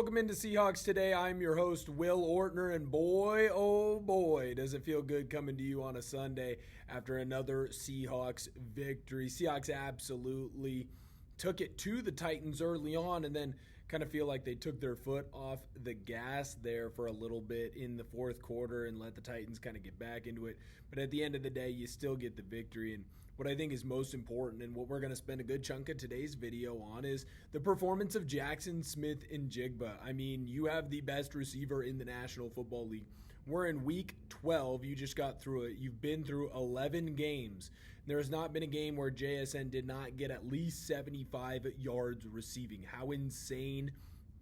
welcome into Seahawks Today. I'm your host, Will Ortner, and boy, oh boy, does it feel good coming to you on a Sunday after another Seahawks victory. Seahawks absolutely took it to the Titans early on and then kind of feel like they took their foot off the gas there for a little bit in the fourth quarter and let the Titans kind of get back into it. But at the end of the day, you still get the victory. And what I think is most important and what we're going to spend a good chunk of today's video on is the performance of Jaxon Smith-Njigba. I mean, you have the best receiver in the National Football League. We're in week 12. You just got through it. You've been through 11 games. There has not been a game where JSN did not get at least 75 yards receiving. How insane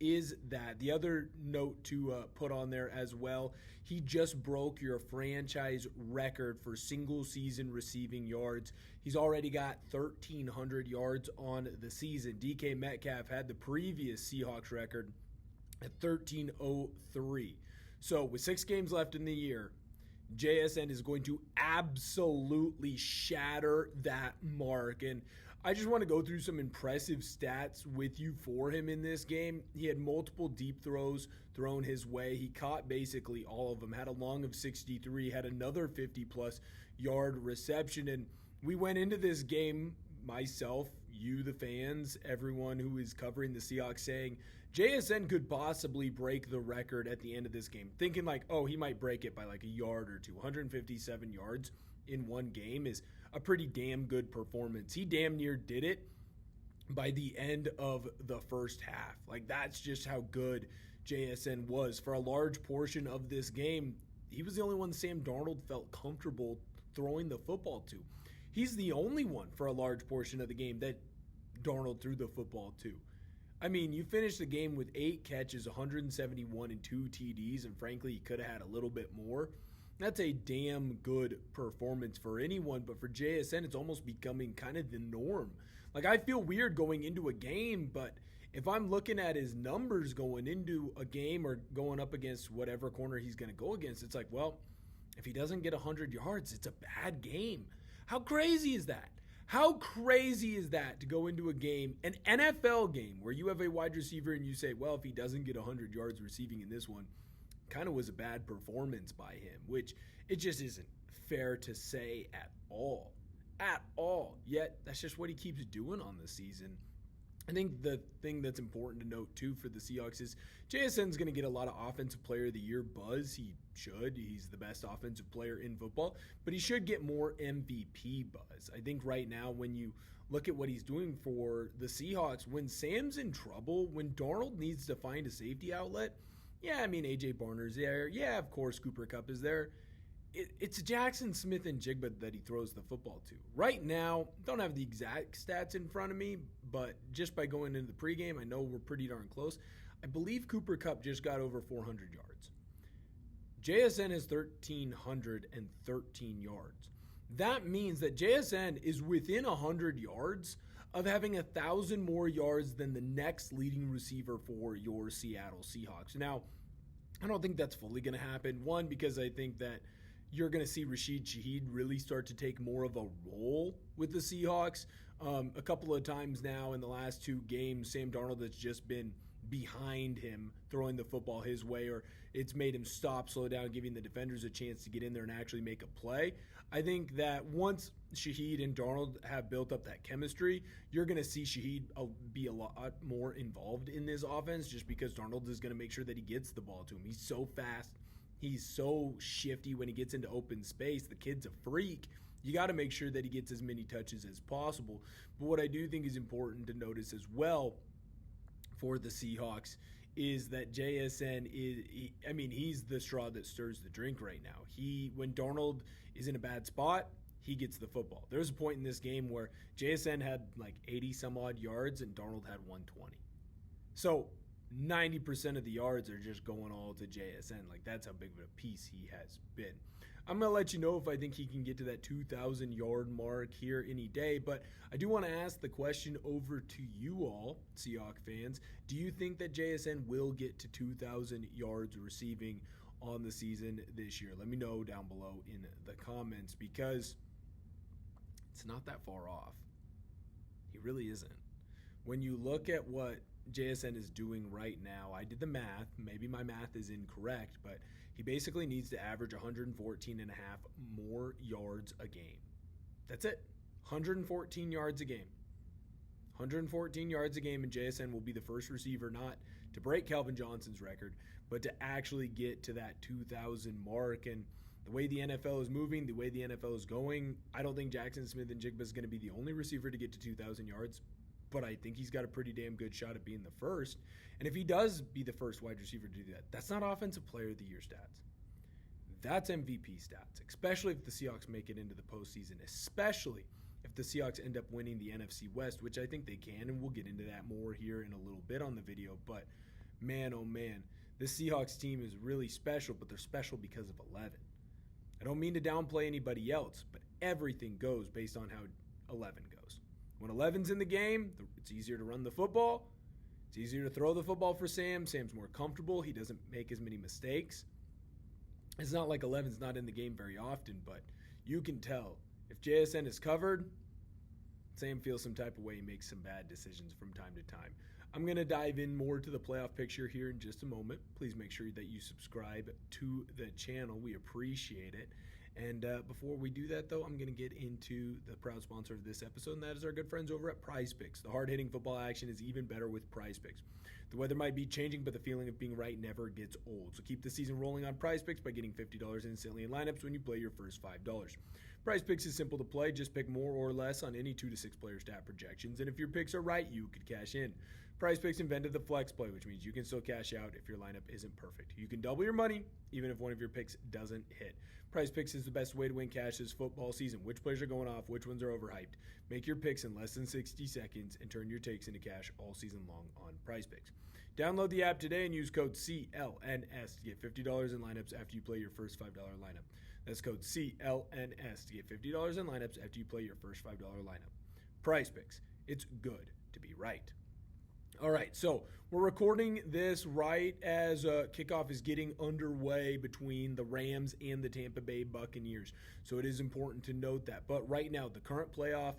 is that? The other note to put on there as well, he just broke your franchise record for single season receiving yards. He's already got 1,300 yards on the season. DK Metcalf had the previous Seahawks record at 1,303. So with 6 games left in the year, JSN is going to absolutely shatter that mark. And I just want to go through some impressive stats with you for him in this game. He had multiple deep throws thrown his way. He caught basically all of them, had a long of 63, had another 50-plus yard reception. And we went into this game, myself, you, the fans, everyone who is covering the Seahawks, saying JSN could possibly break the record at the end of this game. Thinking like, oh, he might break it by like a yard or two. 157 yards in one game is a pretty damn good performance. He damn near did it by the end of the first half. Like, that's just how good JSN was. For a large portion of this game, he was the only one Sam Darnold felt comfortable throwing the football to. He's the only one for a large portion of the game that Darnold threw the football to. I mean, you finished the game with 8 catches, 171 and 2 TDs, and frankly, he could have had a little bit more. That's a damn good performance for anyone, but for JSN, it's almost becoming kind of the norm. Like, I feel weird going into a game, but if I'm looking at his numbers going into a game or going up against whatever corner he's going to go against, it's like, well, if he doesn't get 100 yards, it's a bad game. How crazy is that? How crazy is that to go into a game, an NFL game, where you have a wide receiver and you say, well, if he doesn't get 100 yards receiving in this one, kind of was a bad performance by him, which it just isn't fair to say at all. At all. Yet, that's just what he keeps doing on the season. I think the thing that's important to note, too, for the Seahawks is JSN's going to get a lot of Offensive Player of the Year buzz. He should. He's the best offensive player in football. But he should get more MVP buzz. I think right now, when you look at what he's doing for the Seahawks, when Sam's in trouble, when Darnold needs to find a safety outlet, yeah, I mean, A.J. Barner's there. Yeah, of course, Cooper Kupp is there. It's Jaxon Smith-Njigba that he throws the football to. Right now, don't have the exact stats in front of me, but just by going into the pregame, I know we're pretty darn close. I believe Cooper Kupp just got over 400 yards. JSN has 1,313 yards. That means that JSN is within 100 yards of having 1,000 more yards than the next leading receiver for your Seattle Seahawks. Now, I don't think that's fully going to happen. One, because I think that you're going to see Rashid Shaheed really start to take more of a role with the Seahawks. A couple of times now in the last 2 games, Sam Darnold has just been behind him throwing the football his way, or it's made him stop, slow down, giving the defenders a chance to get in there and actually make a play. I think that once Shaheed and Darnold have built up that chemistry, you're going to see Shaheed be a lot more involved in this offense, just because Darnold is going to make sure that he gets the ball to him. He's so fast. He's so shifty when he gets into open space. The kid's a freak. You got to make sure that he gets as many touches as possible. But what I do think is important to notice as well for the Seahawks is that JSN he's the straw that stirs the drink right now. When Darnold is in a bad spot, he gets the football. There's a point in this game where JSN had like 80 some odd yards and Darnold had 120. So 90% of the yards are just going all to JSN. Like, that's how big of a piece he has been. I'm going to let you know if I think he can get to that 2,000-yard mark here any day, but I do want to ask the question over to you all, Seahawks fans. Do you think that JSN will get to 2,000 yards receiving on the season this year? Let me know down below in the comments, because it's not that far off. He really isn't. When you look at what JSN is doing right now, I did the math. Maybe my math is incorrect, but he basically needs to average 114 and a half more yards a game. That's it. 114 yards a game. 114 yards a game, and JSN will be the first receiver not to break Calvin Johnson's record, but to actually get to that 2,000 mark. And the way the NFL is moving, the way the NFL is going, I don't think Jaxon Smith-Njigba is going to be the only receiver to get to 2,000 yards, but I think he's got a pretty damn good shot at being the first. And if he does be the first wide receiver to do that, that's not Offensive Player of the Year stats. That's MVP stats, especially if the Seahawks make it into the postseason, especially if the Seahawks end up winning the NFC West, which I think they can, and we'll get into that more here in a little bit on the video. But man, oh man, this Seahawks team is really special, but they're special because of 11. I don't mean to downplay anybody else, but everything goes based on how 11 goes. When 11's in the game, it's easier to run the football. It's easier to throw the football for Sam. Sam's more comfortable. He doesn't make as many mistakes. It's not like 11's not in the game very often, but you can tell if JSN is covered, Sam feels some type of way. He makes some bad decisions from time to time. I'm going to dive in more to the playoff picture here in just a moment. Please make sure that you subscribe to the channel. We appreciate it. And before we do that, though, I'm going to get into the proud sponsor of this episode, and that is our good friends over at Prize Picks. The hard-hitting football action is even better with Prize Picks. The weather might be changing, but the feeling of being right never gets old. So keep the season rolling on Prize Picks by getting $50 instantly in lineups when you play your first $5. Prize Picks is simple to play. Just pick more or less on any 2 to 6 player stat projections, and if your picks are right, you could cash in. Prize Picks invented the flex play, which means you can still cash out if your lineup isn't perfect. You can double your money even if one of your picks doesn't hit. Prize Picks is the best way to win cash this football season. Which players are going off, which ones are overhyped. Make your picks in less than 60 seconds and turn your takes into cash all season long on Prize Picks. Download the app today and use code CLNS to get $50 in lineups after you play your first $5 lineup. That's code CLNS to get $50 in lineups after you play your first $5 lineup. Prize Picks. It's good to be right. All right, so we're recording this right as kickoff is getting underway between the Rams and the Tampa Bay Buccaneers. So it is important to note that. But right now, the current playoff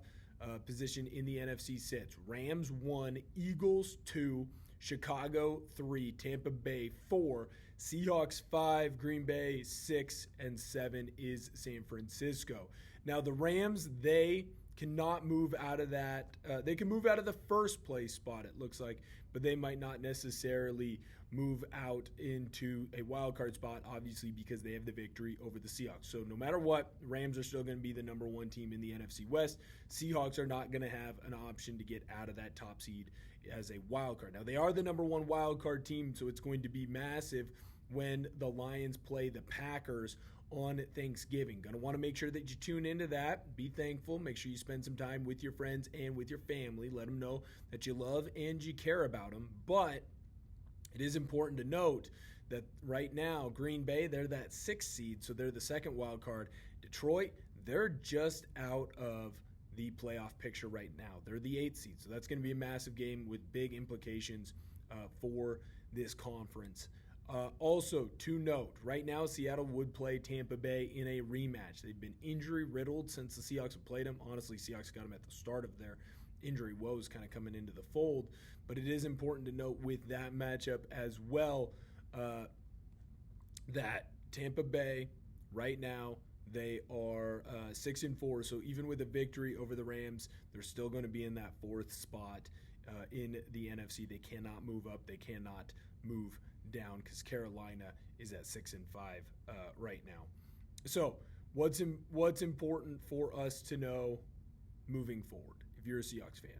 position in the NFC sits: Rams 1, Eagles 2, Chicago 3, Tampa Bay 4, Seahawks 5, Green Bay 6, and 7 is San Francisco. Now the Rams, they cannot move out of that. They can move out of the first place spot, it looks like, but they might not necessarily move out into a wild card spot, obviously, because they have the victory over the Seahawks. So no matter what, Rams are still going to be the number 1 team in the NFC West. Seahawks are not going to have an option to get out of that top seed as a wild card. Now, they are the number 1 wild card team, so it's going to be massive when the Lions play the Packers on Thanksgiving. Going to want to make sure that you tune into that. Be thankful. Make sure you spend some time with your friends and with your family. Let them know that you love and you care about them. But it is important to note that right now, Green Bay, they're that 6th seed, so they're the second wild card. Detroit, they're just out of the playoff picture right now. They're the 8th seed, so that's going to be a massive game with big implications for this conference. Also, to note, right now Seattle would play Tampa Bay in a rematch. They've been injury-riddled since the Seahawks have played them. Honestly, Seahawks got them at the start of their injury woes kind of coming into the fold. But it is important to note with that matchup as well that Tampa Bay, right now, they are 6-4. So even with a victory over the Rams, they're still going to be in that 4th spot in the NFC. They cannot move up. They cannot move down because Carolina is at 6-5 right now. So what's important for us to know moving forward if you're a Seahawks fan?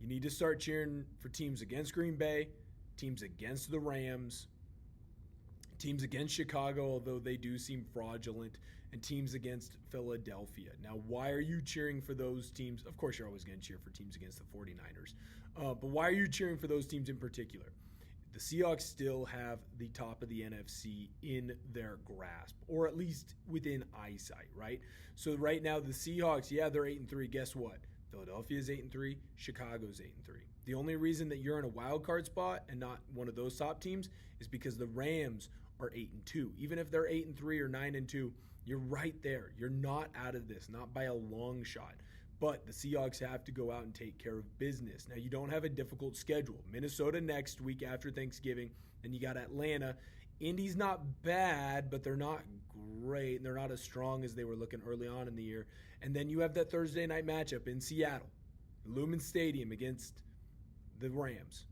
You need to start cheering for teams against Green Bay, teams against the Rams, teams against Chicago, although they do seem fraudulent, and teams against Philadelphia. Now, why are you cheering for those teams? Of course, you're always going to cheer for teams against the 49ers. But why are you cheering for those teams in particular? The Seahawks still have the top of the NFC in their grasp, or at least within eyesight, right? So right now, the Seahawks, yeah, they're 8-3. Guess what? Philadelphia is 8-3. Chicago's 8-3. The only reason that you're in a wild card spot and not one of those top teams is because the Rams are 8-2. Even if they're 8-3 or 9-2, you're right there. You're not out of this, not by a long shot. But the Seahawks have to go out and take care of business. Now, you don't have a difficult schedule. Minnesota next week after Thanksgiving, and you got Atlanta. Indy's not bad, but they're not great, and they're not as strong as they were looking early on in the year. And then you have that Thursday night matchup in Seattle, Lumen Stadium against the Rams.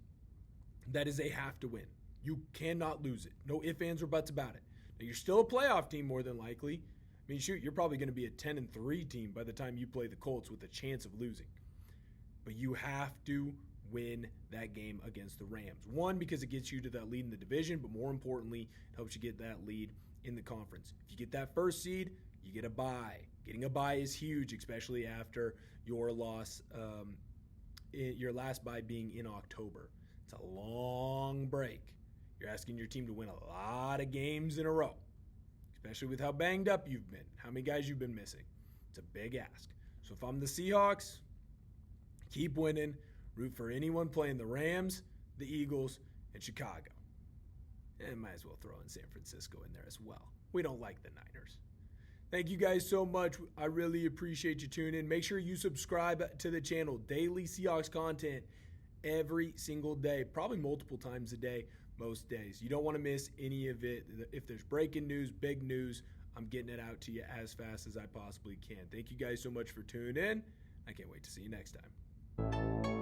That is a have to win. You cannot lose it. No ifs, ands, or buts about it. Now, you're still a playoff team more than likely. I mean, shoot, you're probably going to be a 10-3 team by the time you play the Colts with a chance of losing. But you have to win that game against the Rams. One, because it gets you to that lead in the division, but more importantly, it helps you get that lead in the conference. If you get that first seed, you get a bye. Getting a bye is huge, especially after your loss, your last bye being in October. It's a long break. You're asking your team to win a lot of games in a row, especially with how banged up you've been, how many guys you've been missing. It's a big ask. So if I'm the Seahawks, keep winning. Root for anyone playing the Rams, the Eagles, and Chicago. And might as well throw in San Francisco in there as well. We don't like the Niners. Thank you guys so much. I really appreciate you tuning in. Make sure you subscribe to the channel. Daily Seahawks content every single day, probably multiple times a day, most days. You don't want to miss any of it. If there's breaking news, big news, I'm getting it out to you as fast as I possibly can. Thank you guys so much for tuning in. I can't wait to see you next time.